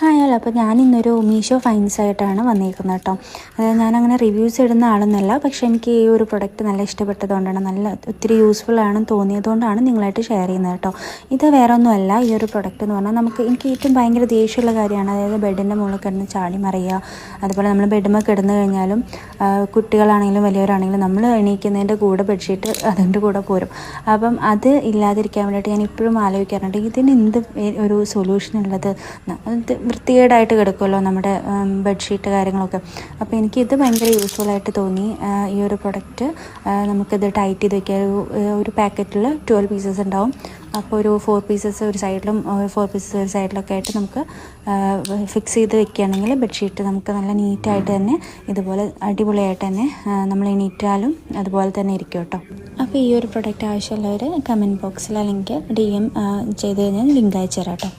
ആയാലും അപ്പോൾ ഞാനിന്നൊരു മീഷോ ഫൈൻസ് ആയിട്ടാണ് വന്നിരിക്കുന്നത് കേട്ടോ. അതായത് ഞാനങ്ങനെ റിവ്യൂസ് ഇടുന്ന ആളൊന്നുമല്ല, പക്ഷേ എനിക്ക് ഈ ഒരു പ്രൊഡക്റ്റ് നല്ല ഇഷ്ടപ്പെട്ടതുകൊണ്ടാണ്, നല്ല ഒത്തിരി യൂസ്ഫുൾ ആണെന്ന് തോന്നിയതുകൊണ്ടാണ് നിങ്ങളായിട്ട് ഷെയർ ചെയ്യുന്നത് കേട്ടോ. ഇത് വേറെ ഒന്നുമല്ല, ഈ ഒരു പ്രൊഡക്റ്റ് എന്ന് പറഞ്ഞാൽ എനിക്ക് ഏറ്റവും ഭയങ്കര ദേഷ്യമുള്ള കാര്യമാണ്, അതായത് ബെഡിൻ്റെ മുകളിൽ കിടന്ന് ചാടി മറിയുക. അതുപോലെ നമ്മൾ ബെഡ്മ കിടന്നു കഴിഞ്ഞാലും കുട്ടികളാണെങ്കിലും വലിയവരാണെങ്കിലും നമ്മൾ എണീക്കുന്നതിൻ്റെ കൂടെ ബെഡ്ഷീറ്റ് അതിൻ്റെ കൂടെ പോരും. അപ്പം അത് ഇല്ലാതിരിക്കാൻ വേണ്ടിയിട്ട് ഞാൻ ഇപ്പോഴും ആലോചിക്കാറുണ്ട്, ഇതിന് എന്ത് ഒരു സൊല്യൂഷൻ ഉള്ളത്. അത് വൃത്തികേടായിട്ട് കിടക്കുമല്ലോ നമ്മുടെ ബെഡ്ഷീറ്റ് കാര്യങ്ങളൊക്കെ. അപ്പോൾ എനിക്കിത് ഭയങ്കര യൂസ്ഫുള്ളായിട്ട് തോന്നി. ഈ ഒരു പ്രൊഡക്റ്റ് നമുക്കിത് ടൈറ്റ് ചെയ്ത് വയ്ക്കുക. ഒരു പാക്കറ്റിൽ 12 പീസസ് ഉണ്ടാവും. അപ്പോൾ ഒരു 4 പീസസ് ഒരു സൈഡിലും 4 പീസസ് ഒരു സൈഡിലൊക്കെ ആയിട്ട് നമുക്ക് ഫിക്സ് ചെയ്ത് വെക്കുകയാണെങ്കിൽ ബെഡ്ഷീറ്റ് നമുക്ക് നല്ല നീറ്റായിട്ട് തന്നെ ഇതുപോലെ അടിപൊളിയായിട്ട് തന്നെ നമ്മൾ എണീറ്റാലും അതുപോലെ തന്നെ ഇരിക്കും കേട്ടോ. അപ്പോൾ ഈ ഒരു പ്രൊഡക്റ്റ് ആവശ്യമുള്ളവർ കമൻറ്റ് ബോക്സിൽ അല്ലെങ്കിൽ DM ചെയ്ത് കഴിഞ്ഞാൽ ലിങ്ക് അയച്ചു തരാം കേട്ടോ.